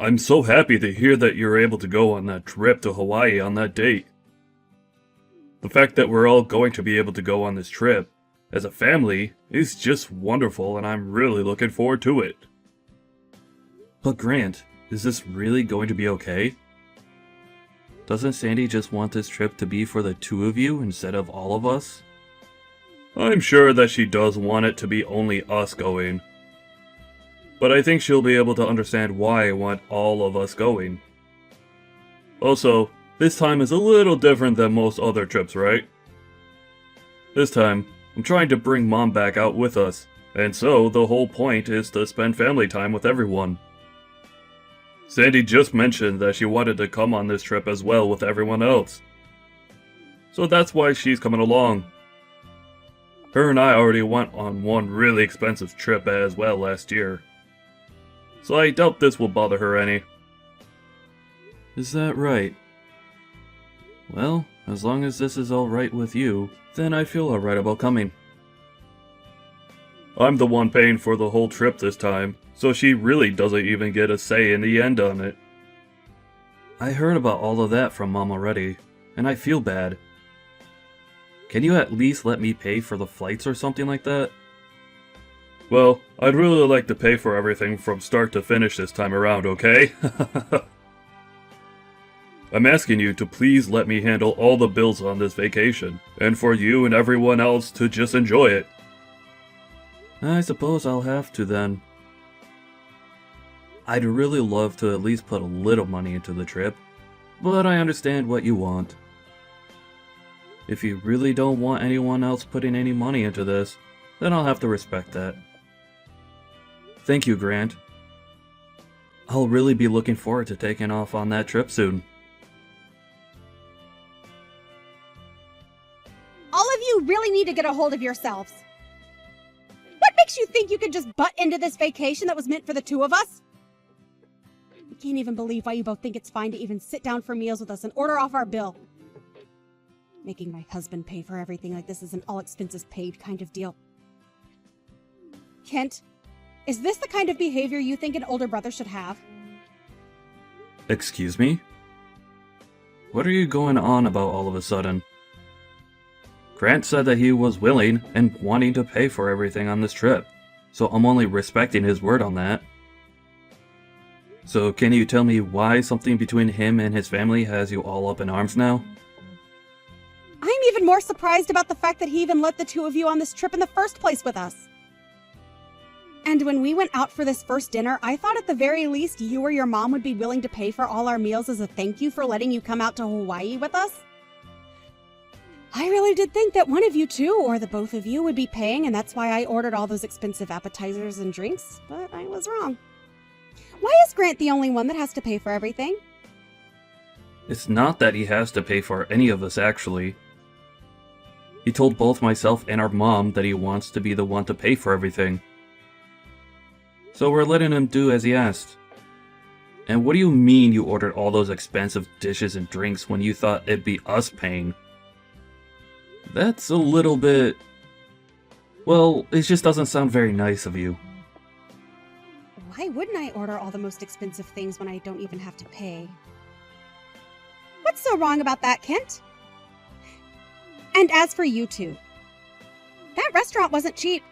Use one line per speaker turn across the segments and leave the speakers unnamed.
I'm so happy to hear that you're able to go on that trip to Hawaii on that date. The fact that we're all going to be able to go on this trip as a family is just wonderful, and I'm really looking forward to it. But Grant, is this really going to be okay? Doesn't Sandy just want this trip to be for the two of you instead of all of us? I'm sure that she does want it to be only us going. But I think she'll be able to understand why I want all of us going. Also, this time is a little different than most other trips, right? This time, I'm trying to bring Mom back out with us, and so the whole point is to spend family time with everyone. Sandy just mentioned that she wanted to come on this trip as well with everyone else. So that's why she's coming along. Her and I already went on one really expensive trip as well last year. So I doubt this will bother her any. Is that right? Well, as long as this is alright with you, then I feel alright about coming. I'm the one paying for the whole trip this time, so she really doesn't even get a say in the end on it. I heard about all of that from Mom already, and I feel bad. Can you at least let me pay for the flights or something like that? Well, I'd really like to pay for everything from start to finish this time around, okay? I'm asking you to please let me handle all the bills on this vacation, and for you and everyone else to just enjoy it. I suppose I'll have to then. I'd really love to at least put a little money into the trip, but I understand what you want. If you really don't want anyone else putting any money into this, then I'll have to respect that. Thank you, Grant. I'll really be looking forward to taking off on that trip soon.
All of you really need to get a hold of yourselves. What makes you think you could just butt into this vacation that was meant for the two of us? I can't even believe why you both think it's fine to even sit down for meals with us and order off our bill. Making my husband pay for everything like this is an all expenses paid kind of deal. Kent, is this the kind of behavior you think an older brother should have?
Excuse me? What are you going on about all of a sudden? Grant said that he was willing and wanting to pay for everything on this trip, so I'm only respecting his word on that. So can you tell me why something between him and his family has you all up in arms now?
I'm even more surprised about the fact that he even let the two of you on this trip in the first place with us. And when we went out for this first dinner, I thought at the very least you or your mom would be willing to pay for all our meals as a thank you for letting you come out to Hawaii with us. I really did think that one of you two, or the both of you, would be paying, and that's why I ordered all those expensive appetizers and drinks, but I was wrong. Why is Grant the only one that has to pay for everything?
It's not that he has to pay for any of us, actually. He told both myself and our mom that he wants to be the one to pay for everything. So we're letting him do as he asked. And what do you mean you ordered all those expensive dishes and drinks when you thought it'd be us paying? That's a little bit... Well, it just doesn't sound very nice of you.
Why wouldn't I order all the most expensive things when I don't even have to pay? What's so wrong about that, Kent? And as for you two, that restaurant wasn't cheap.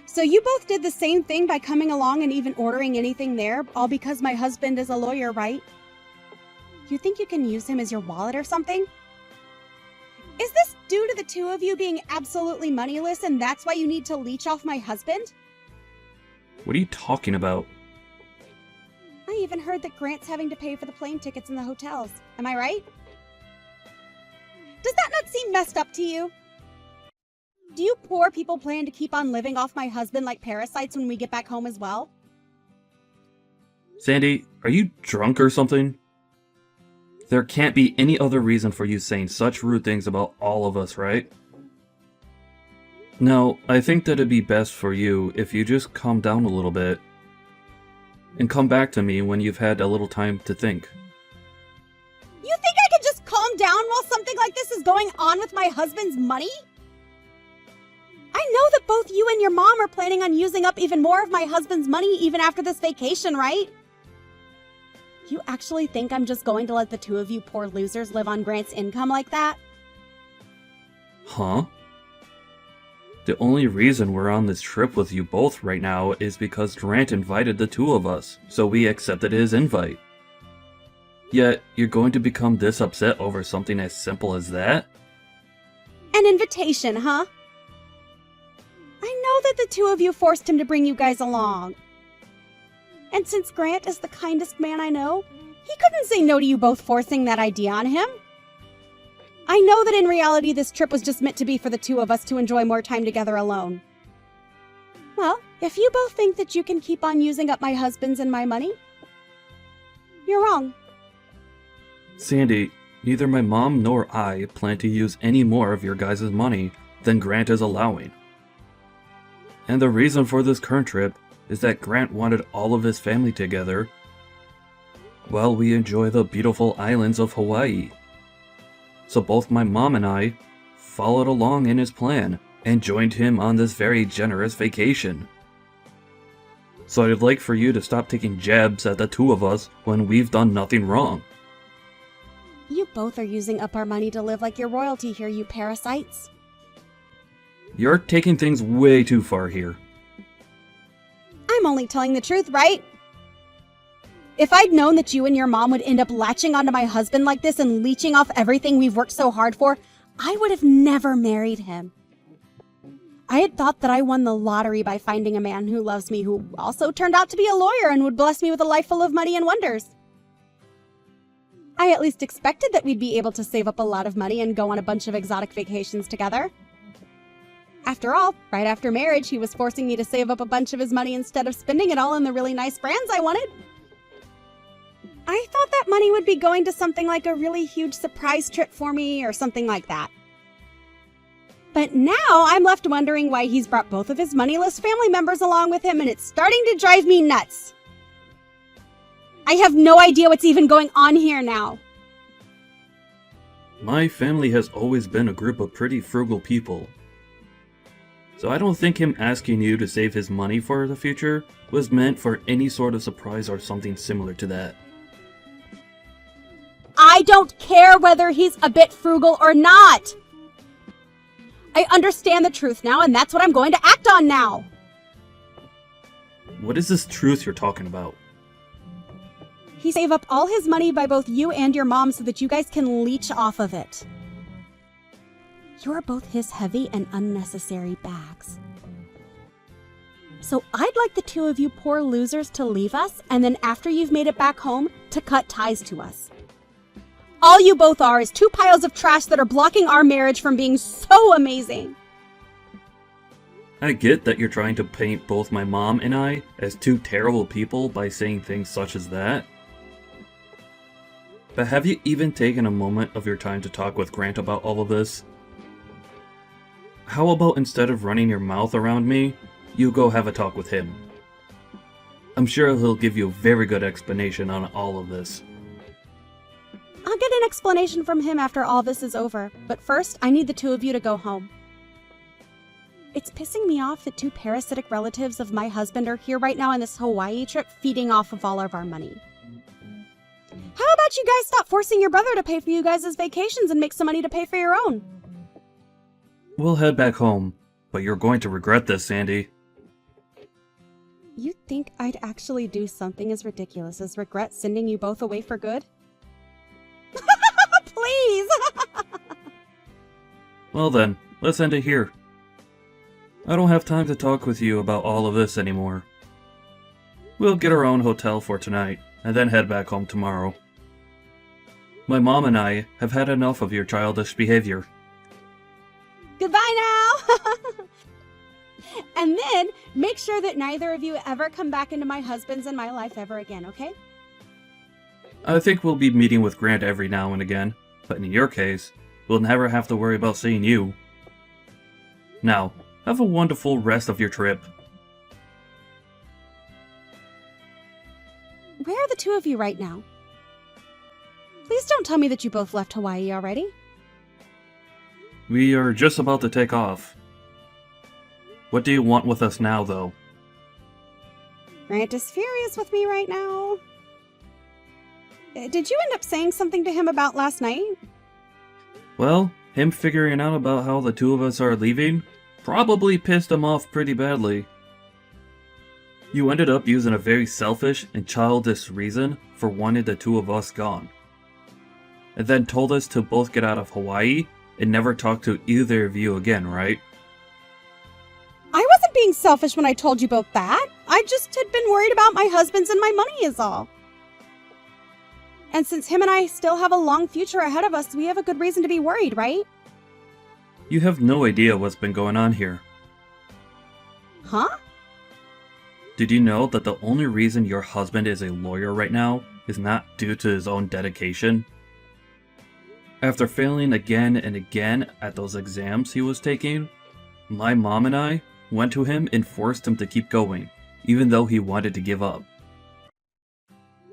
So you both did the same thing by coming along and even ordering anything there, all because my husband is a lawyer, right? You think you can use him as your wallet or something? Is this due to the two of you being absolutely moneyless and that's why you need to leech off my husband?
What are you talking about?
I even heard that Grant's having to pay for the plane tickets and the hotels. Am I right? Does that not seem messed up to you? Do you poor people plan to keep on living off my husband like parasites when we get back home as well?
Sandy, are you drunk or something? There can't be any other reason for you saying such rude things about all of us, right? No, I think that it'd be best for you if you just calm down a little bit. And come back to me when you've had a little time to think.
You think I could just calm down while something like this is going on with my husband's money? I know that both you and your mom are planning on using up even more of my husband's money even after this vacation, right? You actually think I'm just going to let the two of you poor losers live on Grant's income like that?
Huh? The only reason we're on this trip with you both right now is because Grant invited the two of us, so we accepted his invite. Yet, you're going to become this upset over something as simple as that?
An invitation, huh? I know that the two of you forced him to bring you guys along. And since Grant is the kindest man I know, he couldn't say no to you both forcing that idea on him. I know that in reality this trip was just meant to be for the two of us to enjoy more time together alone. Well, if you both think that you can keep on using up my husband's and my money, you're wrong.
Sandy, neither my mom nor I plan to use any more of your guys' money than Grant is allowing. And the reason for this current trip is that Grant wanted all of his family together while we enjoy the beautiful islands of Hawaii. So both my mom and I followed along in his plan and joined him on this very generous vacation. So I'd like for you to stop taking jabs at the two of us when we've done nothing wrong.
You both are using up our money to live like you're royalty here, you parasites.
You're taking things way too far here.
I'm only telling the truth, right? If I'd known that you and your mom would end up latching onto my husband like this and leeching off everything we've worked so hard for, I would have never married him. I had thought that I won the lottery by finding a man who loves me, who also turned out to be a lawyer and would bless me with a life full of money and wonders. I at least expected that we'd be able to save up a lot of money and go on a bunch of exotic vacations together. After all, right after marriage, he was forcing me to save up a bunch of his money instead of spending it all on the really nice brands I wanted. I thought that money would be going to something like a really huge surprise trip for me or something like that. But now I'm left wondering why he's brought both of his moneyless family members along with him, and it's starting to drive me nuts. I have no idea what's even going on here now.
My family has always been a group of pretty frugal people. So I don't think him asking you to save his money for the future was meant for any sort of surprise or something similar to that.
I don't care whether he's a bit frugal or not. I understand the truth now, and that's what I'm going to act on now.
What is this truth you're talking about?
He saved up all his money by both you and your mom so that you guys can leech off of it. You're both his heavy and unnecessary bags. So I'd like the two of you poor losers to leave us, and then after you've made it back home, to cut ties to us. All you both are is two piles of trash that are blocking our marriage from being so amazing.
I get that you're trying to paint both my mom and I as two terrible people by saying things such as that. But have you even taken a moment of your time to talk with Grant about all of this? How about instead of running your mouth around me, you go have a talk with him? I'm sure he'll give you a very good explanation on all of this.
I'll get an explanation from him after all this is over, but first I need the two of you to go home. It's pissing me off that two parasitic relatives of my husband are here right now on this Hawaii trip feeding off of all of our money. How about you guys stop forcing your brother to pay for you guys' vacations and make some money to pay for your own?
We'll head back home, but you're going to regret this, Sandy.
You think I'd actually do something as ridiculous as regret sending you both away for good? Please!
Well then, let's end it here. I don't have time to talk with you about all of this anymore. We'll get our own hotel for tonight, and then head back home tomorrow. My mom and I have had enough of your childish behavior.
Goodbye now! And then, make sure that neither of you ever come back into my husband's and my life ever again, okay?
I think we'll be meeting with Grant every now and again, but in your case, we'll never have to worry about seeing you. Now, have a wonderful rest of your trip.
Where are the two of you right now? Please don't tell me that you both left Hawaii already.
We are just about to take off. What do you want with us now, though?
Grant is furious with me right now. Did you end up saying something to him about last night?
Well, him figuring out about how the two of us are leaving probably pissed him off pretty badly. You ended up using a very selfish and childish reason for wanting the two of us gone. And then told us to both get out of Hawaii and never talk to either of you again, right?
I wasn't being selfish when I told you both that. I just had been worried about my husband's and my money is all. And since him and I still have a long future ahead of us, we have a good reason to be worried, right?
You have no idea what's been going on here.
Huh?
Did you know that the only reason your husband is a lawyer right now is not due to his own dedication? After failing again and again at those exams he was taking, my mom and I went to him and forced him to keep going, even though he wanted to give up.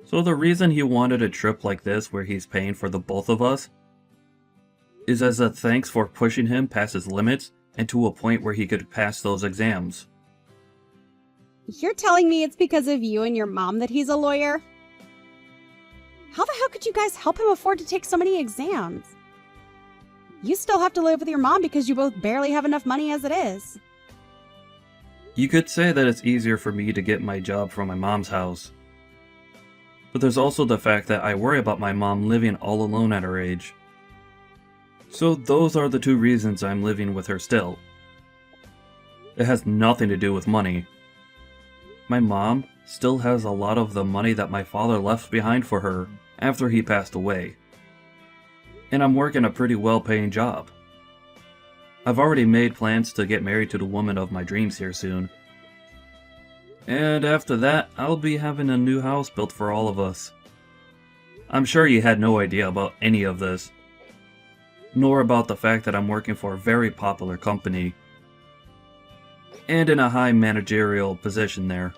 So the reason he wanted a trip like this where he's paying for the both of us is as a thanks for pushing him past his limits and to a point where he could pass those exams.
You're telling me it's because of you and your mom that he's a lawyer? How the hell could you guys help him afford to take so many exams? You still have to live with your mom because you both barely have enough money as it is.
You could say that it's easier for me to get my job from my mom's house. But there's also the fact that I worry about my mom living all alone at her age. So those are the two reasons I'm living with her still. It has nothing to do with money. My mom still has a lot of the money that my father left behind for her after he passed away. And I'm working a pretty well-paying job. I've already made plans to get married to the woman of my dreams here soon. And after that, I'll be having a new house built for all of us. I'm sure you had no idea about any of this. Nor about the fact that I'm working for a very popular company. And in a high managerial position there.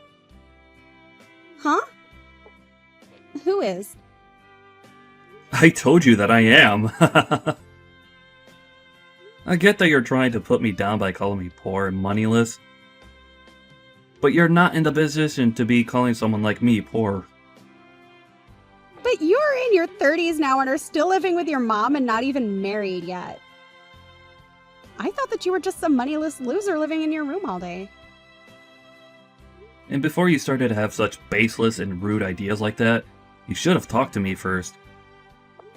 Huh? Who is?
I told you that I am! I get that you're trying to put me down by calling me poor and moneyless. But you're not in the position to be calling someone like me poor.
But you're in your 30s now and are still living with your mom and not even married yet. I thought that you were just some moneyless loser living in your room all day.
And before you started to have such baseless and rude ideas like that, you should have talked to me first.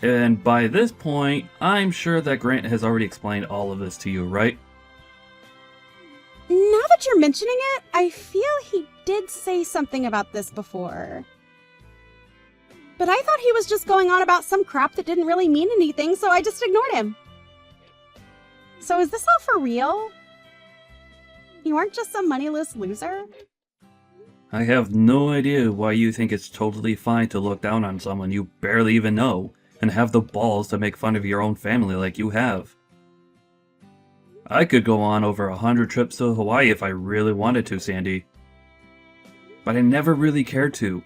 And by this point, I'm sure that Grant has already explained all of this to you, right?
Now that you're mentioning it, I feel he did say something about this before. But I thought he was just going on about some crap that didn't really mean anything, so I just ignored him. So is this all for real? You aren't just some moneyless loser?
I have no idea why you think it's totally fine to look down on someone you barely even know, and have the balls to make fun of your own family like you have. I could go on over 100 trips to Hawaii if I really wanted to, Sandy. But I never really cared to.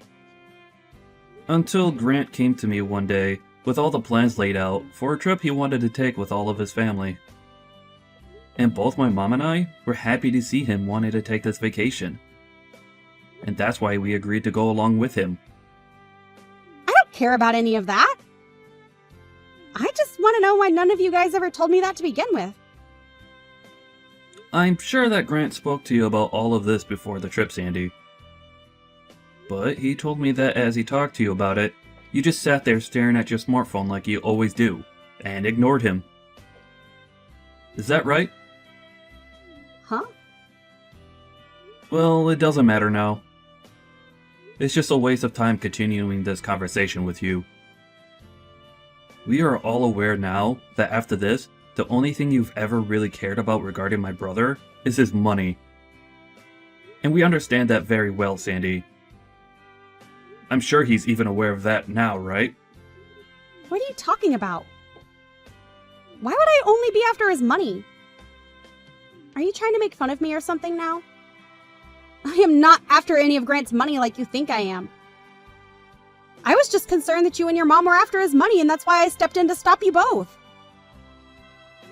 Until Grant came to me one day with all the plans laid out for a trip he wanted to take with all of his family. And both my mom and I were happy to see him wanting to take this vacation. And that's why we agreed to go along with him.
I don't care about any of that. I just want to know why none of you guys ever told me that to begin with.
I'm sure that Grant spoke to you about all of this before the trip, Sandy. But he told me that as he talked to you about it, you just sat there staring at your smartphone like you always do, and ignored him. Is that right?
Huh?
Well, it doesn't matter now. It's just a waste of time continuing this conversation with you. We are all aware now that after this, the only thing you've ever really cared about regarding my brother is his money. And we understand that very well, Sandy. I'm sure he's even aware of that now, right?
What are you talking about? Why would I only be after his money? Are you trying to make fun of me or something now? I am not after any of Grant's money like you think I am. I was just concerned that you and your mom were after his money, and that's why I stepped in to stop you both.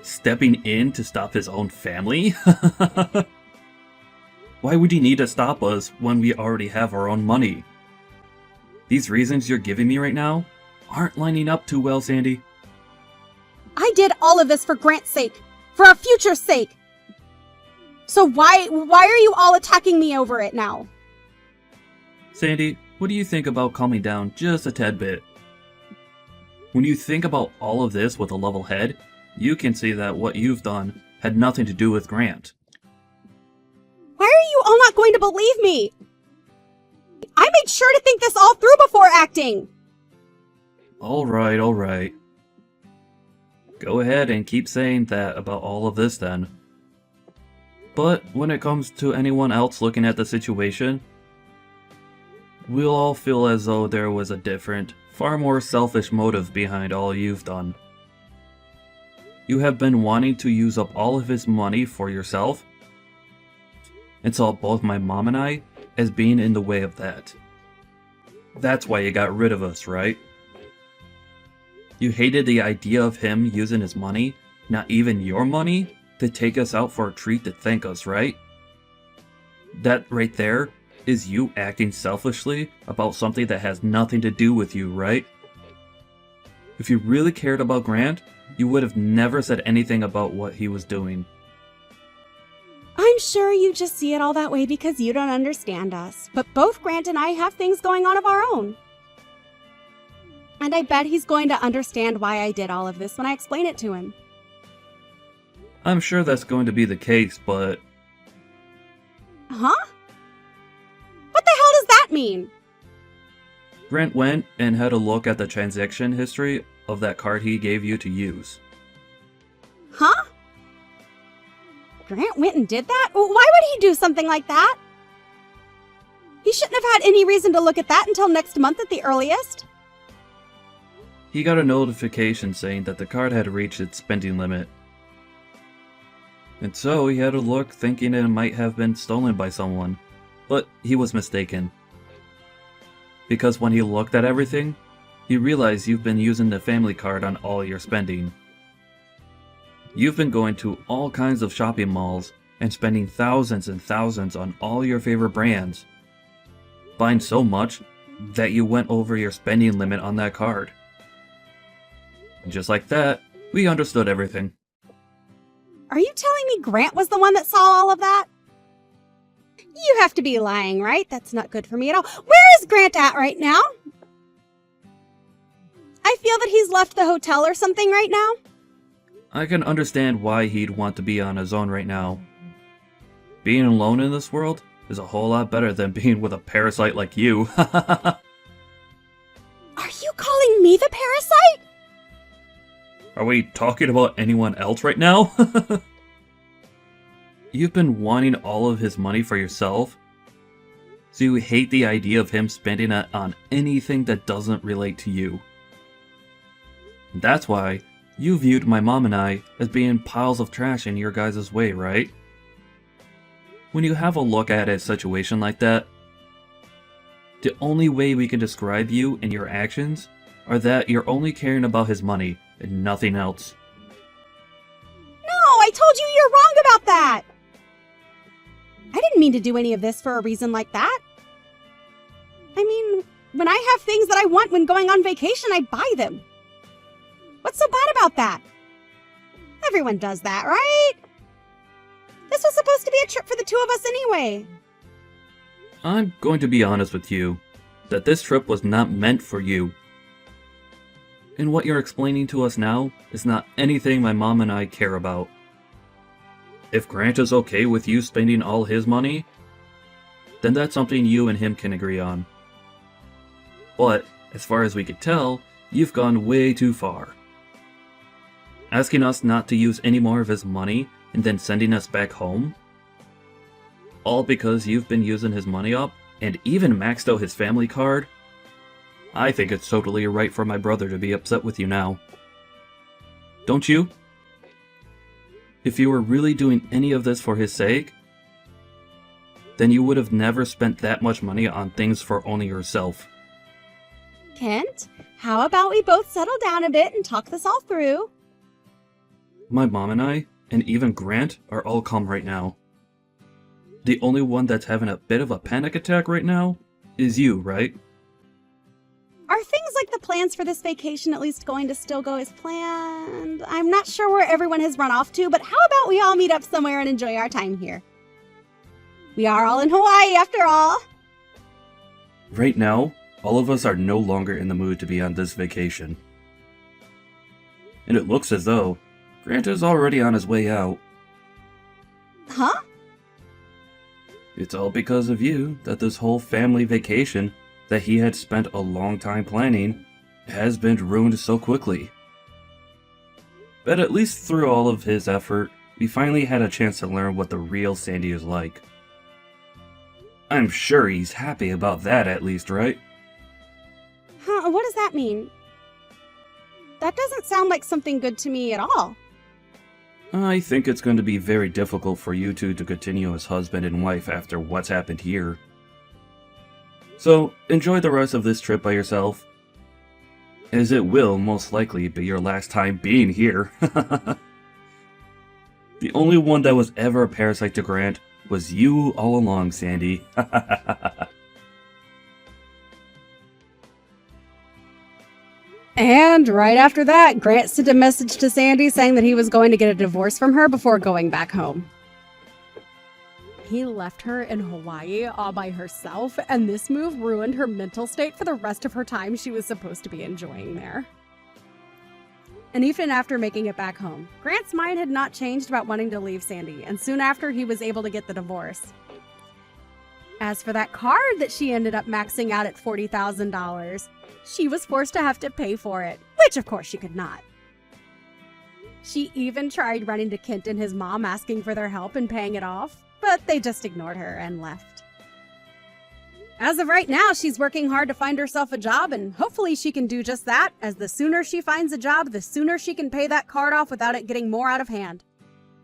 Stepping in to stop his own family? Why would he need to stop us when we already have our own money? These reasons you're giving me right now aren't lining up too well, Sandy.
I did all of this for Grant's sake, for our future's sake. So why are you all attacking me over it now?
Sandy, what do you think about calming down just a tad bit? When you think about all of this with a level head, you can see that what you've done had nothing to do with Grant.
Why are you all not going to believe me? I made sure to think this all through before acting.
Alright. Go ahead and keep saying that about all of this then. But when it comes to anyone else looking at the situation, we'll all feel as though there was a different, far more selfish motive behind all you've done. You have been wanting to use up all of his money for yourself, and saw both my mom and I as being in the way of that. That's why you got rid of us, right? You hated the idea of him using his money, not even your money, to take us out for a treat to thank us, right? That right there is you acting selfishly about something that has nothing to do with you, right? If you really cared about Grant, you would have never said anything about what he was doing.
I'm sure you just see it all that way because you don't understand us. But both Grant and I have things going on of our own. And I bet he's going to understand why I did all of this when I explain it to him.
I'm sure that's going to be the case, but...
Huh? What the hell does that mean?
Grant went and had a look at the transaction history of that card he gave you to use.
Huh? Grant went and did that? Why would he do something like that? He shouldn't have had any reason to look at that until next month at the earliest.
He got a notification saying that the card had reached its spending limit. And so he had a look thinking it might have been stolen by someone, but he was mistaken. Because when he looked at everything, he realized you've been using the family card on all your spending. You've been going to all kinds of shopping malls and spending thousands and thousands on all your favorite brands. Buying so much that you went over your spending limit on that card. And just like that, we understood everything.
Are you telling me Grant was the one that saw all of that? You have to be lying, right? That's not good for me at all. Where is Grant at right now? I feel that he's left the hotel or something right now.
I can understand why he'd want to be on his own right now. Being alone in this world is a whole lot better than being with a parasite like you.
Are you calling me the parasite?
Are we talking about anyone else right now? You've been wanting all of his money for yourself, so you hate the idea of him spending it on anything that doesn't relate to you. And that's why you viewed my mom and I as being piles of trash in your guys' way, right? When you have a look at a situation like that, the only way we can describe you and your actions are that you're only caring about his money and nothing else.
No, I told you you're wrong about that. I didn't mean to do any of this for a reason like that. I mean, when I have things that I want when going on vacation, I buy them. What's so bad about that? Everyone does that, right? This was supposed to be a trip for the two of us anyway.
I'm going to be honest with you, that this trip was not meant for you. And what you're explaining to us now is not anything my mom and I care about. If Grant is okay with you spending all his money, then that's something you and him can agree on. But, as far as we could tell, you've gone way too far. Asking us not to use any more of his money and then sending us back home? All because you've been using his money up and even maxed out his family card? I think it's totally right for my brother to be upset with you now. Don't you? If you were really doing any of this for his sake, then you would have never spent that much money on things for only yourself.
Kent, how about we both settle down a bit and talk this all through?
My mom and I, and even Grant, are all calm right now. The only one that's having a bit of a panic attack right now is you, right?
Are things like the plans for this vacation at least going to still go as planned? I'm not sure where everyone has run off to, but how about we all meet up somewhere and enjoy our time here? We are all in Hawaii after all.
Right now, all of us are no longer in the mood to be on this vacation. And it looks as though Grant is already on his way out.
Huh?
It's all because of you that this whole family vacation that he had spent a long time planning has been ruined so quickly. But at least through all of his effort, we finally had a chance to learn what the real Sandy is like. I'm sure he's happy about that at least, right?
Huh, what does that mean? That doesn't sound like something good to me at all.
I think it's going to be very difficult for you two to continue as husband and wife after what's happened here. So, enjoy the rest of this trip by yourself, as it will most likely be your last time being here. The only one that was ever a parasite to Grant was you all along, Sandy.
And right after that, Grant sent a message to Sandy saying that he was going to get a divorce from her before going back home. He left her in Hawaii all by herself, and this move ruined her mental state for the rest of her time she was supposed to be enjoying there. And even after making it back home, Grant's mind had not changed about wanting to leave Sandy, and soon after he was able to get the divorce. As for that card that she ended up maxing out at $40,000, she was forced to have to pay for it, which of course she could not. She even tried running to Kent and his mom asking for their help in paying it off, but they just ignored her and left. As of right now, she's working hard to find herself a job, and hopefully she can do just that, as the sooner she finds a job, the sooner she can pay that card off without it getting more out of hand.